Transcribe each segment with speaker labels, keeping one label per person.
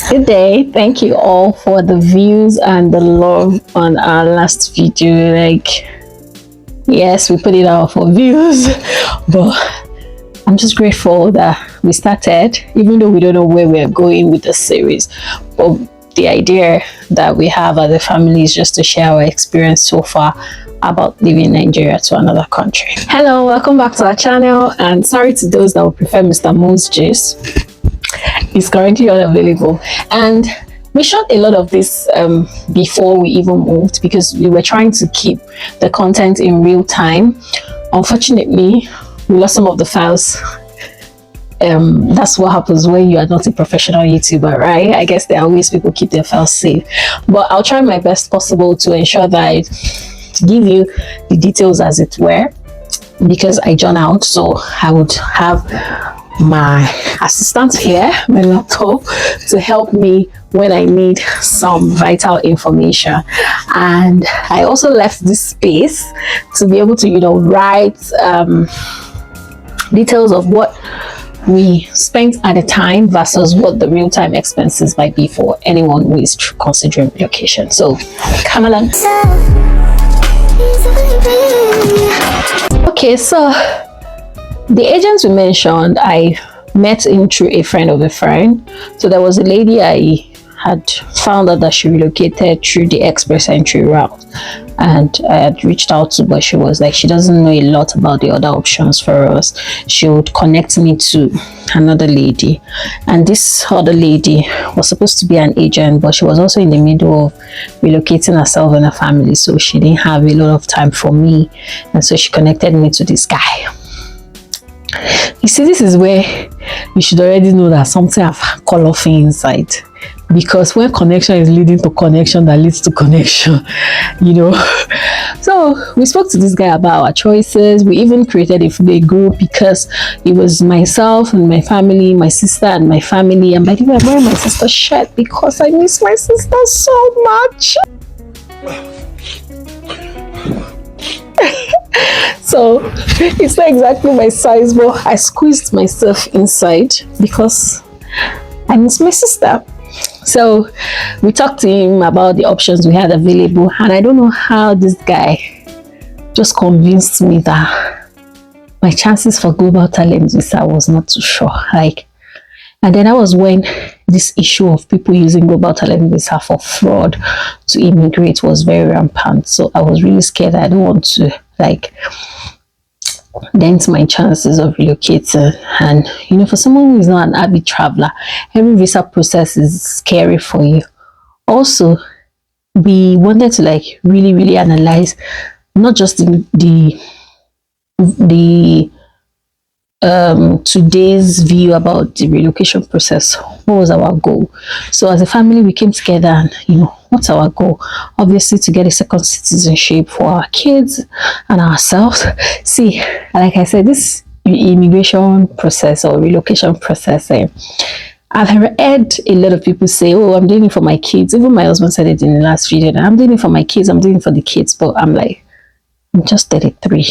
Speaker 1: Good day. Thank you all for the views and the love on our last video. Yes, we put it out for views, but I'm just grateful that we started, even though we don't know where we're going with the series. But the idea that we have as a family is just to share our experience so far about leaving Nigeria to another country. Hello, welcome back to our channel, and sorry to those that would prefer Mr. Moon's gist. Is currently unavailable, and we shot a lot of this before we even moved because we were trying to keep the content in real time. Unfortunately, we lost some of the files. That's what happens when you are not a professional YouTuber, right? I guess there are ways people keep their files safe, but I'll try my best possible to ensure that I give you the details as it were, because I journal out, so I would have my assistant here, my laptop, to help me when I need some vital information. And I also left this space to be able to, write details of what we spent at the time versus what the real-time expenses might be for anyone who is considering relocation. So come along. Okay, so the agents we mentioned, I met him through a friend of a friend. So there was a lady I had found out that she relocated through the express entry route, and I had reached out to, but she was like, she doesn't know a lot about the other options for us. She would connect me to another lady, and this other lady was supposed to be an agent, but she was also in the middle of relocating herself and her family, so she didn't have a lot of time for me, and so she connected me to this guy. You see, this is where you should already know that something have call off inside, because when connection is leading to connection that leads to connection, So we spoke to this guy about our choices. We even created a group because it was myself and my family, my sister and my family. And by the way, I'm wearing my sister's shirt because I miss my sister so much. So it's not exactly my size, but I squeezed myself inside because I miss my sister. So we talked to him about the options we had available, and I don't know how this guy just convinced me that my chances for global talent visa was not too sure. And then that was when this issue of people using global talent visa for fraud to immigrate was very rampant. So I was really scared. I don't want to dent my chances of relocating. And for someone who is not an avid traveler, every visa process is scary for you. Also, we wanted to really analyze not just the today's view about the relocation process. What was our goal? So as a family, we came together and what's our goal? Obviously to get a second citizenship for our kids and ourselves. See, like I said, this immigration process or relocation process, I've heard a lot of people say, oh, I'm doing it for my kids. Even my husband said it in the last video, that I'm doing it for my kids, I'm doing it for the kids. But I'm like, I'm just 33.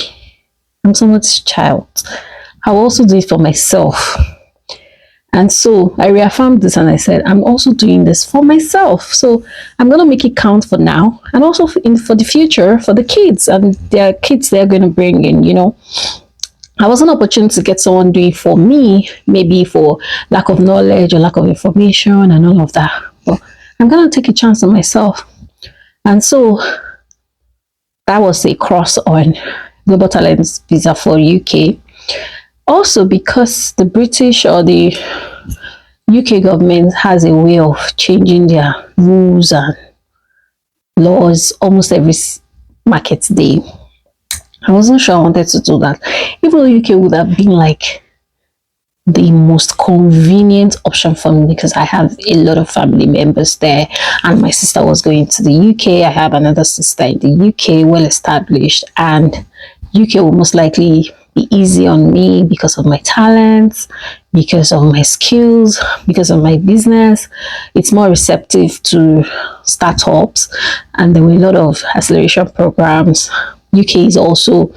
Speaker 1: I'm someone's child. I will also do it for myself. And so I reaffirmed this and I said, I'm also doing this for myself. So I'm going to make it count for now and also for the future for the kids and their kids they're going to bring in, I was an opportunity to get someone doing it for me, maybe for lack of knowledge or lack of information and all of that. But I'm going to take a chance on myself. And so that was a cross on global talent visa for UK. Also, because the British or the UK government has a way of changing their rules and laws almost every market day, I wasn't sure I wanted to do that. Even though UK would have been the most convenient option for me because I have a lot of family members there and my sister was going to the UK. I have another sister in the UK, well established, and UK will most likely be easy on me because of my talents, because of my skills, because of my business. It's more receptive to startups and there were a lot of acceleration programs. UK is also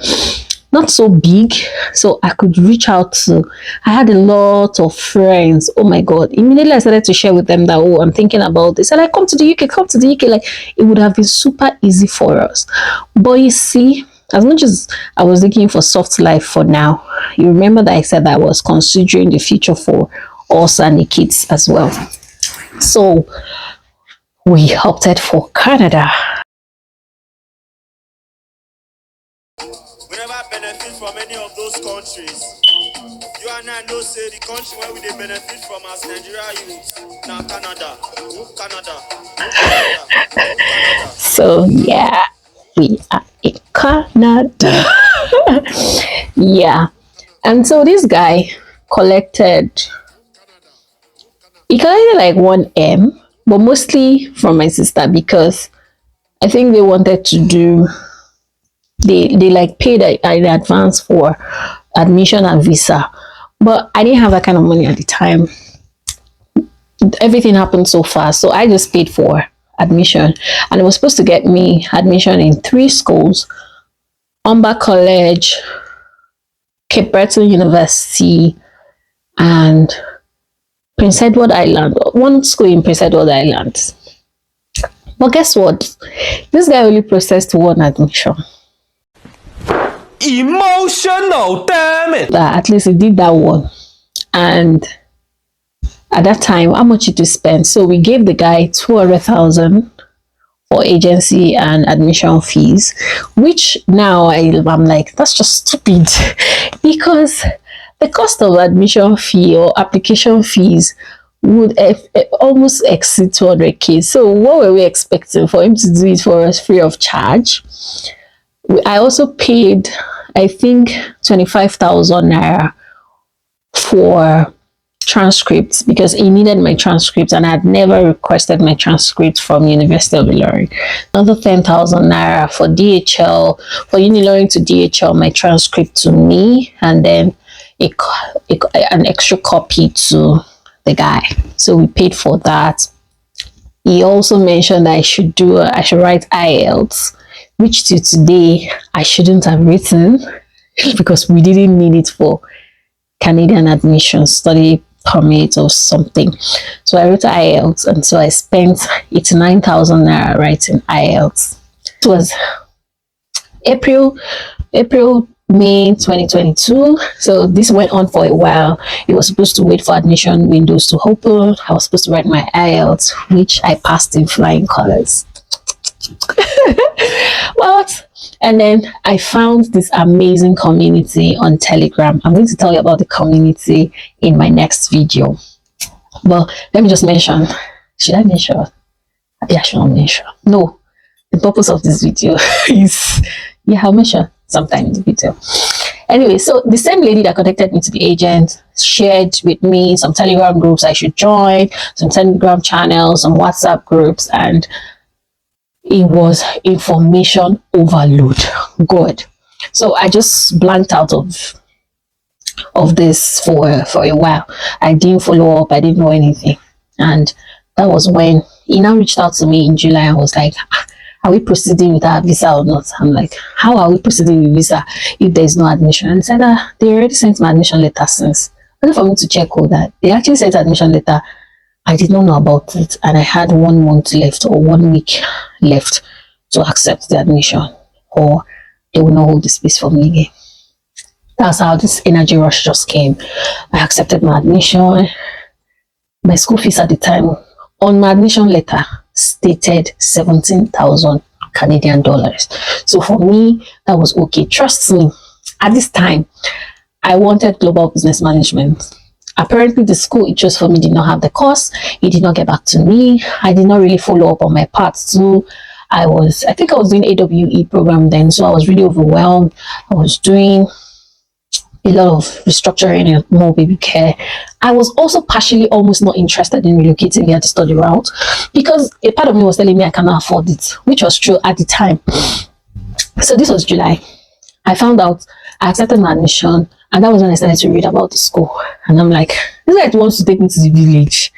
Speaker 1: not so big, so I could reach out to. I had a lot of friends. Oh my god! Immediately I started to share with them that, oh, I'm thinking about this, and I come to the UK, come to the UK. Like, it would have been super easy for us. But you see, as much as I was looking for soft life for now, you remember that I said that I was considering the future for us and the kids as well. So we opted for Canada.
Speaker 2: We never benefit from any of those countries. You and I know say the country where we dey benefit from as Nigeria youth. Now Canada. Move Canada. Move Canada. Move Canada.
Speaker 1: So yeah, we are in Canada. Yeah. And so this guy collected, he collected like 1M, but mostly from my sister because I think they wanted to do, they like paid in advance for admission and visa. But I didn't have that kind of money at the time. Everything happened so fast. So I just paid for admission. And it was supposed to get me admission in 3 schools: Umber College, Cape Breton University, and Prince Edward Island. One school in Prince Edward Island. But guess what? This guy only processed 1 admission.
Speaker 3: Emotional, damn it.
Speaker 1: That at least he did that one. And at that time, how much did you spend? So we gave the guy 200,000 for agency and admission fees, which now I'm like, that's just stupid because the cost of admission fee or application fees would almost exceed 200k. So what were we expecting for him to do it for us free of charge? I also paid, I think, 25,000 naira for transcripts because he needed my transcripts and I had never requested my transcript from University of Ilorin. Another 10,000 naira for DHL, for Unilorin to DHL my transcript to me, and then an extra copy to the guy. So we paid for that. He also mentioned that I should write IELTS, which till today I shouldn't have written because we didn't need it for Canadian admission, study permit or something. So I wrote IELTS, and so I spent 89,000 naira writing IELTS. It was April, May 2022. So this went on for a while. It was supposed to wait for admission windows to open. I was supposed to write my IELTS, which I passed in flying colors. What? And then I found this amazing community on Telegram. I'm going to tell you about the community in my next video. But let me just mention. Should I mention? Yeah, I should not mention. No. The purpose of this video is, yeah, I'll mention sometime in the video. Anyway, so the same lady that connected me to the agent shared with me some Telegram groups I should join, some Telegram channels, some WhatsApp groups, and it was information overload. Good. So I just blanked out of this for a while. I didn't follow up. I didn't know anything. And that was when he now reached out to me in July and was like, are we proceeding with our visa or not? I'm like, how are we proceeding with visa if there's no admission? And he said, they already sent my admission letter since. Only for me to check all that. They actually sent admission letter. I did not know about it, and I had 1 month left or 1 week left to accept the admission, or they will not hold the space for me again. That's how this energy rush just came. I accepted my admission. My school fees at the time on my admission letter stated 17,000 Canadian dollars. So for me, that was okay. Trust me, at this time, I wanted global business management. Apparently, the school it chose for me did not have the course. It did not get back to me. I did not really follow up on my part too. I think I was doing AWE program then, so I was really overwhelmed. I was doing a lot of restructuring and more baby care. I was also partially almost not interested in relocating here to study route because a part of me was telling me I cannot afford it, which was true at the time. So this was July. I found out I accepted my admission, and that was when I started to read about the school. And I'm like, this guy wants to take me to the village.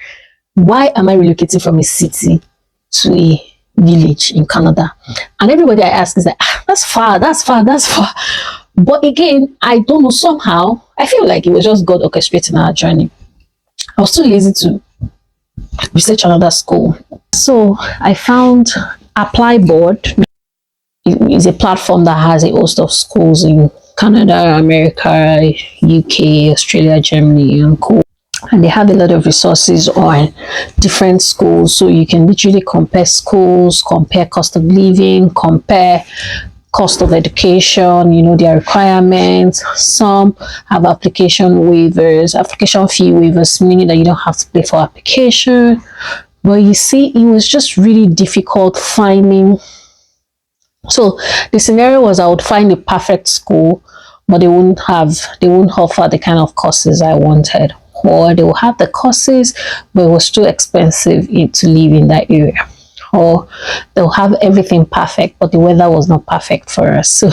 Speaker 1: Why am I relocating from a city to a village in Canada? And everybody I ask is like, that's far. But again, I don't know, somehow I feel like it was just God orchestrating our journey. I was too lazy to research another school. So I found Apply Board. It's a platform that has a host of schools in Canada, America, UK, Australia, Germany, and co. And they have a lot of resources on different schools, so you can literally compare schools, compare cost of living, compare cost of education, their requirements. Some have application waivers, application fee waivers, meaning that you don't have to pay for application. But you see, it was just really difficult finding. So the scenario was I would find a perfect school, but they won't offer the kind of courses I wanted. Or they will have the courses, but it was too expensive to live in that area. Or they'll have everything perfect, but the weather was not perfect for us. So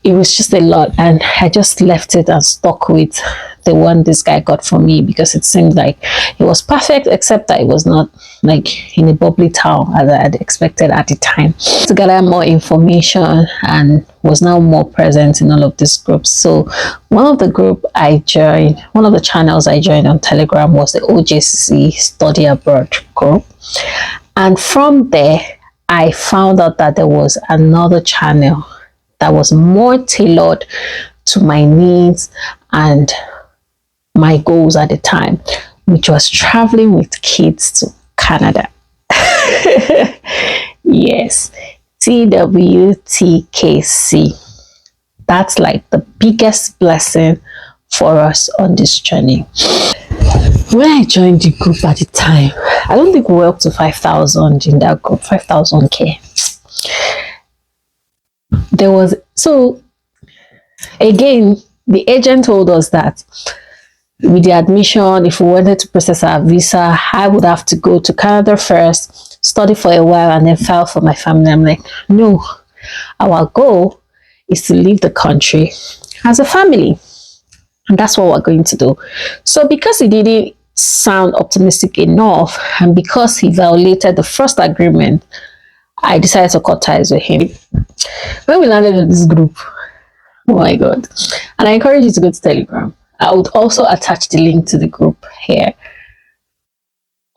Speaker 1: it was just a lot. And I just left it and stuck with the one this guy got for me, because it seemed like it was perfect, except that it was not like in a bubbly town as I had expected at the time. To gather more information and was now more present in all of these groups. So one of the channels I joined on Telegram was the OJCC Study Abroad group. And from there, I found out that there was another channel that was more tailored to my needs and my goals at the time, which was traveling with kids to Canada. Yes, TWTKC. That's like the biggest blessing for us on this journey. When I joined the group at the time, I don't think we were up to 5,000 in that group, 5,000K. So again, the agent told us that with the admission, if we wanted to process our visa, I would have to go to Canada first, study for a while, and then file for my family. I'm like, no, our goal is to leave the country as a family. And that's what we're going to do. So because he didn't sound optimistic enough, and because he violated the first agreement, I decided to cut ties with him. When we landed in this group, oh my God. And I encourage you to go to Telegram. I would also attach the link to the group here.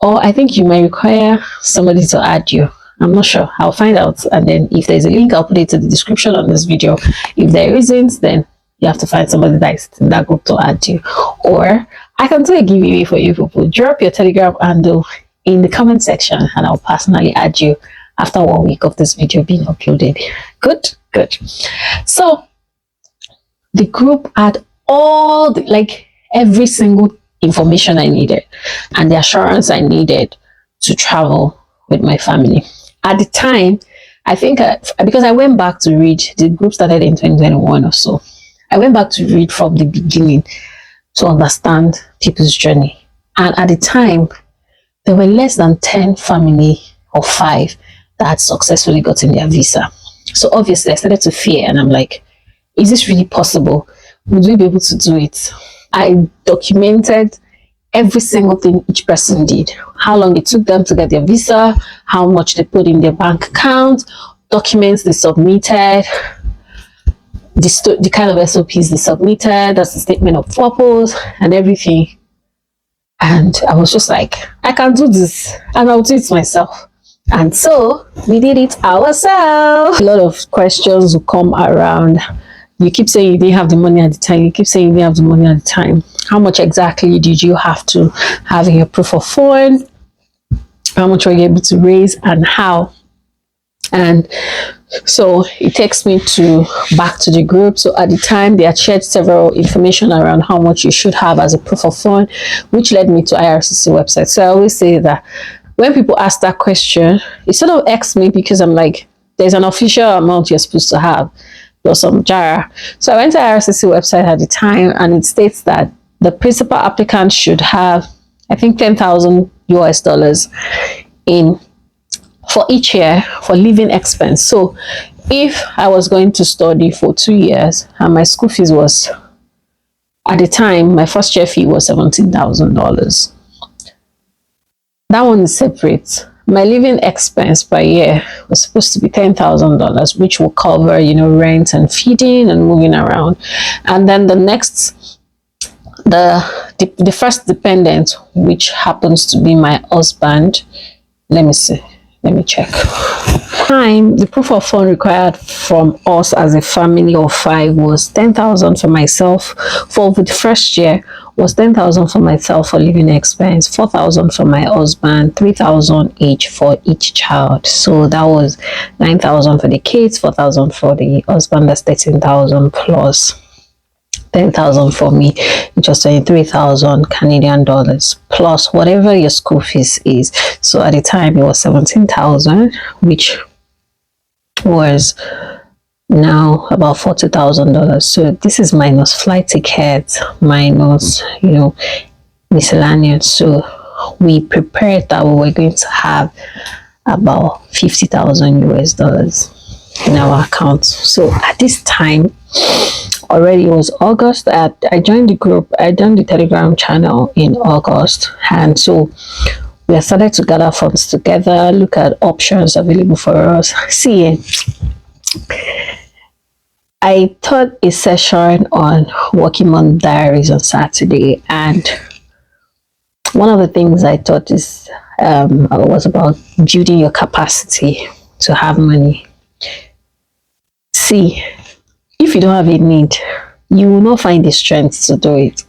Speaker 1: Or I think you may require somebody to add you. I'm not sure. I'll find out. And then if there's a link, I'll put it in the description on this video. If there isn't, then you have to find somebody that's in that group to add you. Or I can do a giveaway for you people. Drop your Telegram handle in the comment section and I'll personally add you after 1 week of this video being uploaded. Good. So the group had all every single information I needed and the assurance I needed to travel with my family. At the time, I think because I went back to read, the group started in 2021 or so. I went back to read from the beginning to understand people's journey. And at the time, there were less than 10 family or 5 that had successfully gotten their visa. So obviously I started to fear and I'm like, is this really possible? Would we be able to do it? I documented every single thing each person did. How long it took them to get their visa, how much they put in their bank account, documents they submitted, the kind of SOPs they submitted, that's the statement of purpose and everything. And I was just like, I can do this and I'll do it myself. And so we did it ourselves. A lot of questions will come around. You keep saying you didn't have the money at the time. You keep saying you didn't have the money at the time. How much exactly did you have to have in your proof of fund? How much were you able to raise and how? And so it takes me back to the group. So at the time, they had shared several information around how much you should have as a proof of fund, which led me to IRCC website. So I always say that when people ask that question, it sort of irks me because I'm like, there's an official amount you're supposed to have or some jar. So I went to IRCC website at the time and it states that the principal applicant should have, I think, 10,000 US dollars in for each year for living expense. So if I was going to study for 2 years and my school fees was, at the time, my first year fee was $17,000. That one is separate. my living expense per year was supposed to be $10,000, which will cover, rent and feeding and moving around. And then the first dependent, which happens to be my husband. Let me see. Let me check. The proof of fund required from us as a family of 5 was 10,000 for myself for the first year, was 10,000 for myself for living expense, 4,000 for my husband, 3,000 each for each child. So that was 9,000 for the kids, 4,000 for the husband. That's 13,000 plus 10,000 for me, which was 23,000 Canadian dollars, plus whatever your school fees is. So at the time it was 17,000, which was now about $40,000. So this is minus flight tickets, minus miscellaneous. So we prepared that we were going to have about 50,000 US dollars in our account. So at this time, already it was August. I joined the group. I joined the Telegram channel in August, and so we started to gather funds together, look at options available for us. See, I taught a session on working on diaries on Saturday, and one of the things I taught was about building your capacity to have money. See, if you don't have a need, you will not find the strength to do it.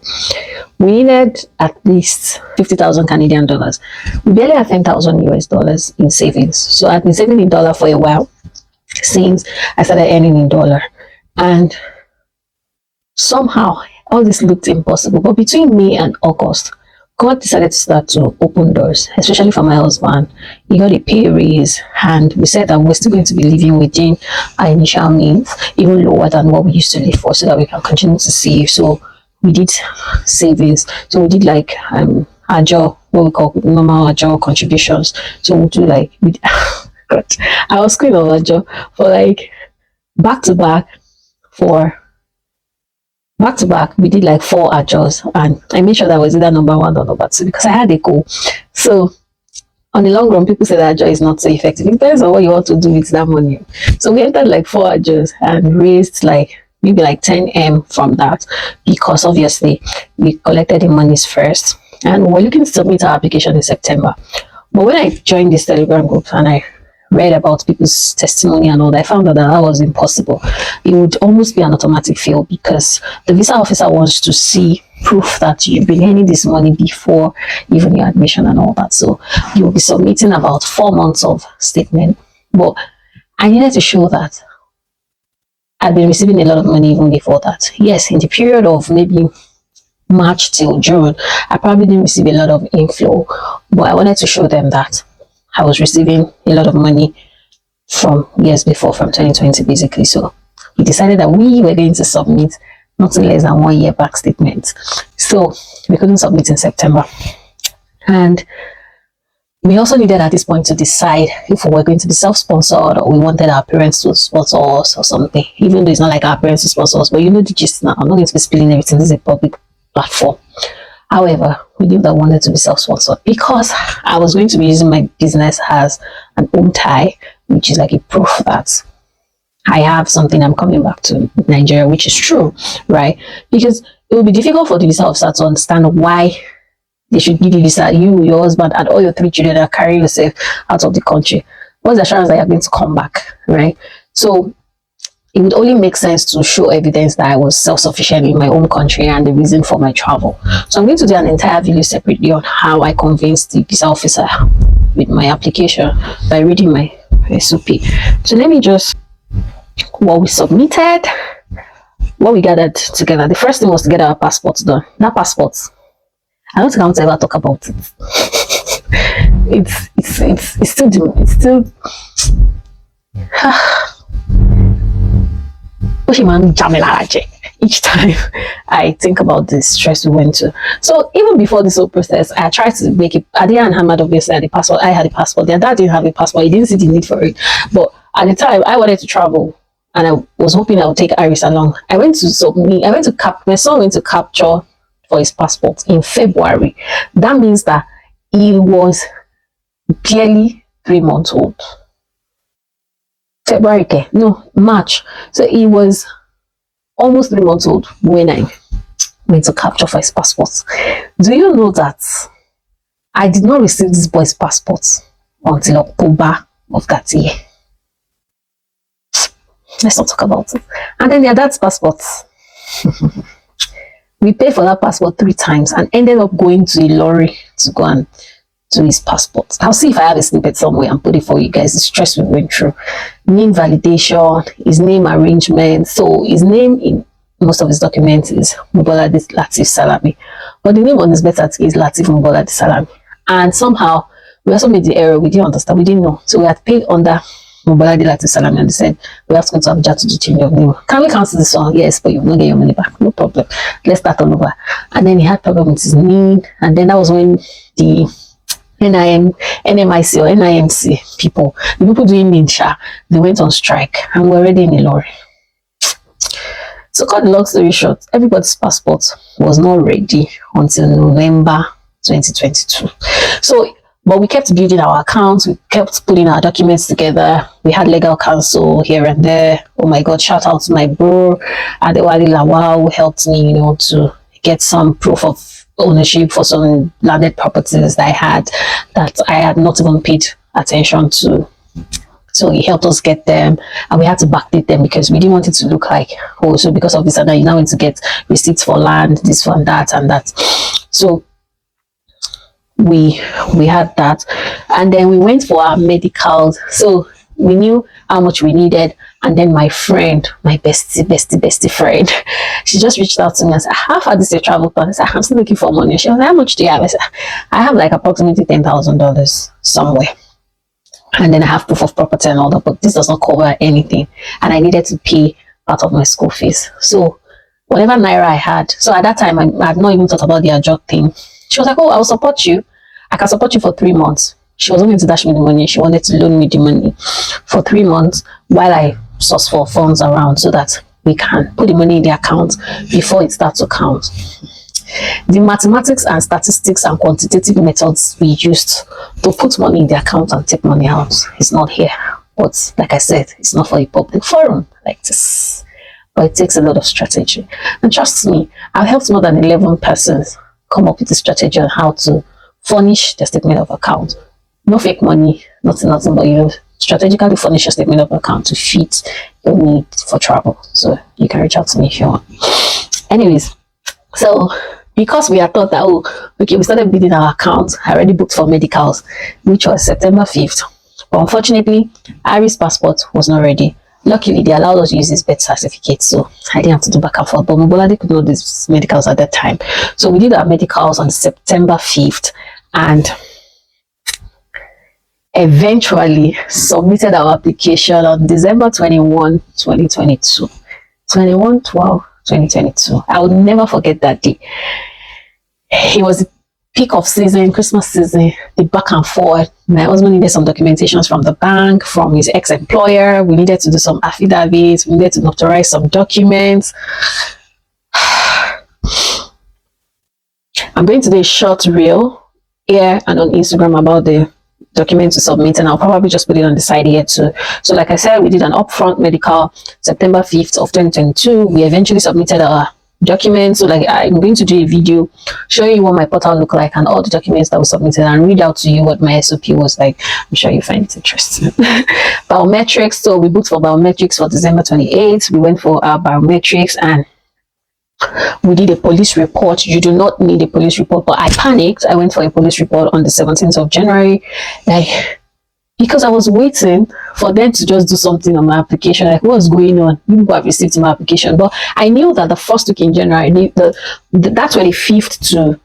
Speaker 1: We needed at least 50,000 Canadian dollars. We barely had 10,000 US dollars in savings. So I've been saving in dollar for a while since I started earning in dollar. And somehow all this looked impossible. But between me and August, God decided to start to open doors, especially for my husband. He got a pay raise, and we said that we're still going to be living within our initial means, even lower than what we used to live for, so that we can continue to save. So we did savings. So we did like agile, what we call normal agile contributions. So we do like God, I was queen of agile for like back to back we did like 4 adjust, and I made sure that was either number 1 or number 2 because I had a goal. So on the long run, people say that adjust is not so effective. It depends on what you want to do with that money. So we entered like 4 adjust and raised like maybe like 10M from that, because obviously we collected the monies first and we're looking to submit our application in September. But when I joined this Telegram group and I read about people's testimony and all that, I found out that was impossible. It would almost be an automatic fail because the visa officer wants to see proof that you've been earning this money before even your admission and all that. So you'll be submitting about 4 months of statement. But I needed to show that I'd been receiving a lot of money even before that. Yes, in the period of maybe March till June, I probably didn't receive a lot of inflow, but I wanted to show them that I was receiving a lot of money from years before, from 2020 basically. So we decided that we were going to submit nothing less than 1 year back statement. So we couldn't submit in September. And we also needed at this point to decide if we were going to be self-sponsored or we wanted our parents to sponsor us or something, even though it's not like our parents to sponsor us. But you know the gist now. I'm not going to be spilling everything. This is a public platform. However, we knew that we wanted to be self-sponsored because I was going to be using my business as an home tie, which is like a proof that I have something. I'm coming back to Nigeria, which is true, right? Because it would be difficult for the visa officer to understand why they should give you visa. You, your husband, and all your 3 children are carrying yourself out of the country. What's the assurance that you're going to come back, right? So it would only make sense to show evidence that I was self-sufficient in my own country and the reason for my travel. So I'm going to do an entire video separately on how I convinced the visa officer with my application by reading my SOP. So let me just, what we submitted, what we gathered together. The first thing was to get our passports done. That passport, I don't think I want to ever talk about it. It's still each time I think about the stress we went to. So even before this whole process, I tried to make it. Adia and Hamad obviously had the passport. I had a passport. Their dad didn't have a passport. He didn't see the need for it. But at the time, I wanted to travel, and I was hoping I would take Iris along. My son went to capture for his passport in February. That means that he was barely 3 months old. February, okay, no, March. So he was almost 3 months old when I went to capture for his passport. Do you know that I did not receive this boy's passport until October of that year? Let's not talk about it. And then their dad's passport. We paid for that passport 3 times and ended up going to a lorry to go and do his passport. I'll see if I have a snippet somewhere and put it for you guys. The stress we went through. Name validation, his name arrangement. So his name in most of his documents is Mubolade Latif Salami. But the name on his birth certificate is Latif Mubolade Salami. And somehow we also made the error. We didn't understand. We didn't know. So we had paid under Mubolade Latif Salami and they said we have to go to Abuja to do change of name. Can we cancel this one? Yes, but you will not get your money back. No problem. Let's start all over. And then he had problem with his name. And then that was when the NMIC or NIMC people, the people doing Ninsha, they went on strike and we were already in a lorry. So cut the long story short, everybody's passport was not ready until November 2022. So, but we kept building our accounts, we kept putting our documents together. We had legal counsel here and there. Oh my God, shout out to my bro, Adewale Lawal, who helped me, to get some proof of ownership for some landed properties that I had not even paid attention to. So he helped us get them and we had to backdate them because we didn't want it to look like, oh, so because of this and that, you now need to get receipts for land, this one, that and that. So we had that, and then we went for our medicals. So we knew how much we needed, and then my friend, my bestie friend, she just reached out to me and said, how far this your travel plan? I said, I'm still looking for money. She was like, how much do you have? I said, I have like approximately $10,000 somewhere, and then I have proof of property and all that, but this does not cover anything, and I needed to pay part of my school fees. So whatever naira I had, so at that time I had not even thought about the adjust thing. She was like, oh, I'll support you. I can support you for 3 months. She wasn't going to dash me the money. She wanted to loan me the money for 3 months while I source for funds around so that we can put the money in the account before it starts to count. The mathematics and statistics and quantitative methods we used to put money in the account and take money out is not here. But like I said, it's not for a public forum like this. But it takes a lot of strategy. And trust me, I've helped more than 11 persons come up with a strategy on how to furnish their statement of account. No fake money, nothing, but strategically furnish your statement of account to fit your need for travel. So you can reach out to me if you want. Anyways, so because we had thought that, we started building our account, I already booked for medicals, which was September 5th. But unfortunately, Iris' passport was not ready. Luckily, they allowed us to use this birth certificate, so I didn't have to do back and forth. But Mubolade could know these medicals at that time. So we did our medicals on September 5th and eventually submitted our application on December 21, 2022. 21/12/2022. I will never forget that day. It was the peak of season, Christmas season, the back and forth. My husband needed some documentations from the bank, from his ex-employer. We needed to do some affidavits. We needed to notarize some documents. I'm going to do a short reel here and on Instagram about the documents to submit, and I'll probably just put it on the side here too. So like I said, we did an upfront medical September 5th of 2022. We eventually submitted our documents. So like I'm going to do a video showing you what my portal looked like and all the documents that were submitted and read out to you what my SOP was like. I'm sure you find it interesting. Biometrics. So we booked for biometrics for December 28th. We went for our biometrics and we did a police report. You do not need a police report, but I panicked. I went for a police report on the 17th of January, because I was waiting for them to just do something on my application. Like, what's going on? People have received my application, but I knew that the first week in January, that's 25th to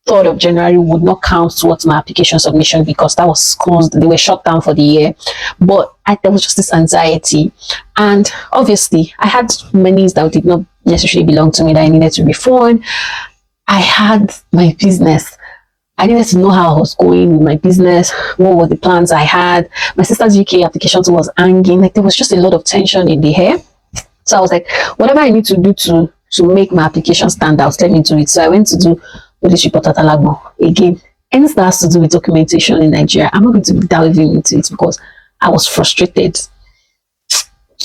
Speaker 1: 3rd of January would not count towards my application submission because that was closed. They were shut down for the year. But there was just this anxiety, and obviously I had monies that did not necessarily belong to me that I needed to refund. I had my business. I needed to know how I was going with my business, what were the plans I had. My sister's UK application was hanging. Like, there was just a lot of tension in the air. So I was like, whatever I need to do to make my application stand out, let me do it. So I went to do police report at Alagbo. Again, anything that has to do with documentation in Nigeria, I'm not going to be delving into it because I was frustrated.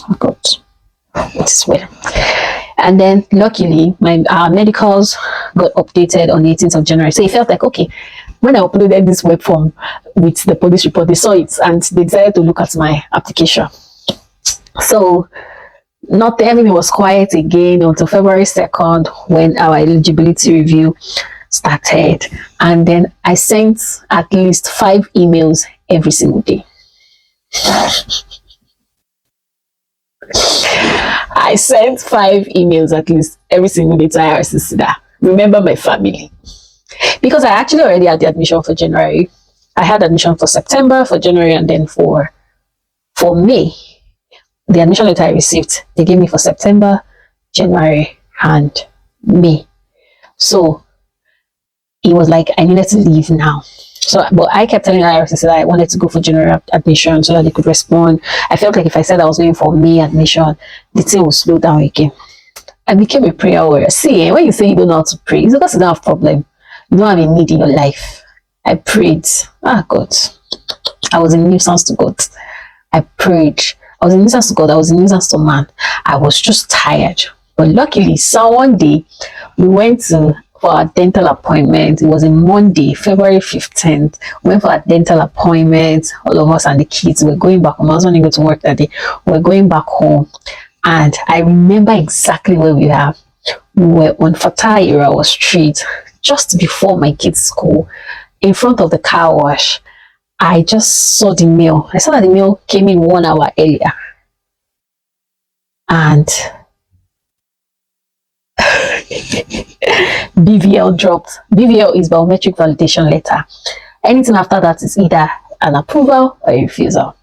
Speaker 1: Oh God, it is well. And then luckily, our medicals got updated on the 18th of January. So it felt like, okay, when I uploaded this web form with the police report, they saw it and they decided to look at my application. So not everything was quiet again until February 2nd when our eligibility review started. And then I sent at least 5 emails every single day. I sent 5 emails at least every single day to IRCC. Remember my family. Because I actually already had the admission for January. I had admission for September, for January, and then for May. The admission letter I received, they gave me for September, January, and May. So it was like I needed to leave now. So, but I kept telling IRCC that I wanted to go for general admission so that they could respond. I felt like if I said I was going for May admission, the thing would slow down again. I became a prayer warrior. See, when you say you don't know how to pray, it's because you don't have a problem. You don't have a need in your life. I prayed. God. I was a nuisance to God. I prayed. I was a nuisance to God. I was a nuisance to man. I was just tired. But luckily, so one day, we went for our dental appointment. It was a Monday, February 15th. We went for our dental appointment. All of us and the kids were going back home. I was going to go to work that day. We were going back home. And I remember exactly where we are. We were on Fatah Irawa Street, just before my kids' school, in front of the car wash. I just saw the mail. I saw that the mail came in 1 hour earlier. And BVL dropped. BVL is biometric validation letter. Anything after that is either an approval or a refusal.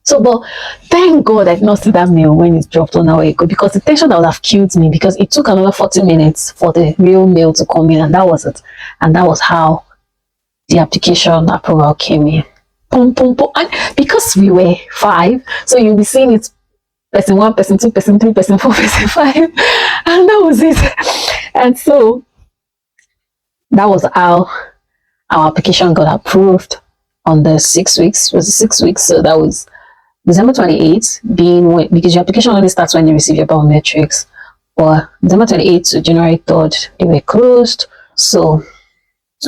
Speaker 1: So, but thank God I did not see that mail when it dropped 1 hour ago, because the tension that would have killed me, because it took another 40 minutes for the real mail to come in, and that was it. And that was how the application approval came in. Boom, boom, boom. And because we were 5, so you'll be seeing it person 1, person 2, person 3, person 4, person 5. And that was it. And so that was how our application got approved on the 6 weeks. It was 6 weeks, so that was December 28th, because your application only starts when you receive your biometrics. Or December 28th to January 3rd, they were closed. So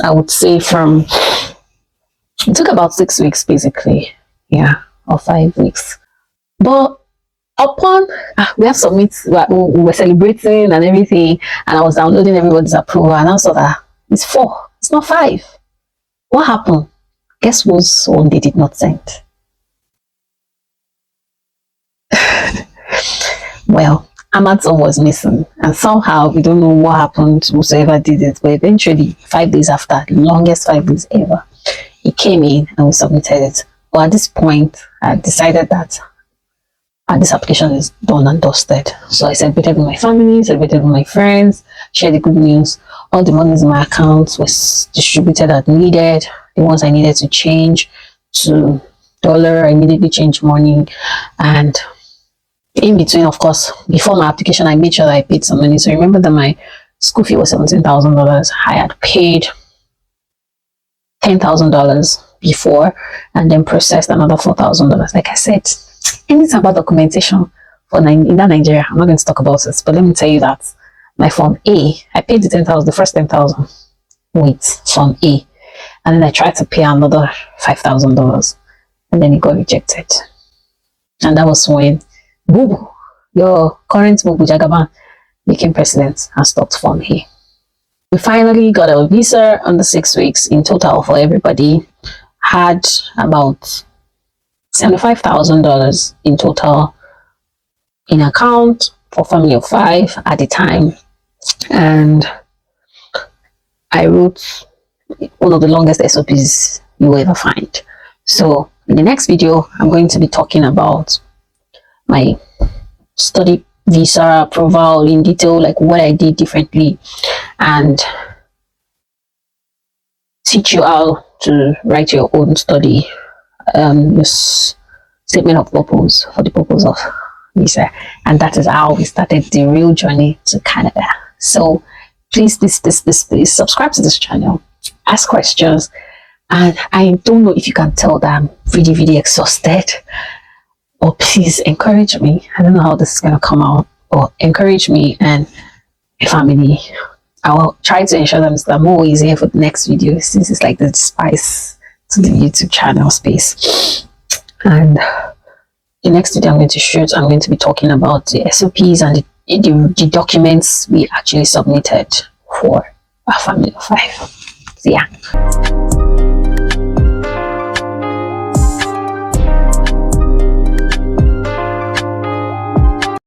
Speaker 1: I would say it took about 6 weeks basically. Yeah, or 5 weeks. But upon, we have submit, we were celebrating and everything, and I was downloading everybody's approval, and I saw that it's 4, it's not 5. What happened? Guess whose one they did not send? Well, Amazon was missing, and somehow we don't know what happened to whoever did it, but eventually 5 days after, the longest 5 days ever, it came in and we submitted it. But at this point, I decided that this application is done and dusted. So I celebrated with my family, celebrated with my friends, shared the good news. All the monies in my account was distributed as needed. The ones I needed to change to dollar, I immediately changed money. And in between, of course, before my application, I made sure that I paid some money. So remember that my school fee was $17,000. I had paid $10,000 before, and then processed another $4,000. Like I said, anything about documentation for Nigeria, I'm not going to talk about it, but let me tell you that my Form A, I paid the first 10,000 with Form A, and then I tried to pay another $5,000, and then it got rejected. And that was when Bubu, your current Bubu Jagaban, became president and stopped Form A. We finally got a visa on the 6 weeks in total for everybody. Had about $75,000 in total in account for family of 5 at the time. And I wrote one of the longest SOPs you will ever find. So in the next video, I'm going to be talking about my study visa approval in detail, like what I did differently, and teach you how to write your own study statement of purpose for the purpose of visa. And that is how we started the real journey to Canada. So please subscribe to this channel, ask questions. And I don't know if you can tell that I'm really, really exhausted. Or please encourage me. I don't know how this is gonna come out. Or encourage me and my family. I will try to ensure that I'm always here for the next video, since it's like the spice to the YouTube channel space. And the next video I'm going to shoot, I'm going to be talking about the SOPs and the documents we actually submitted for our family of 5. So yeah.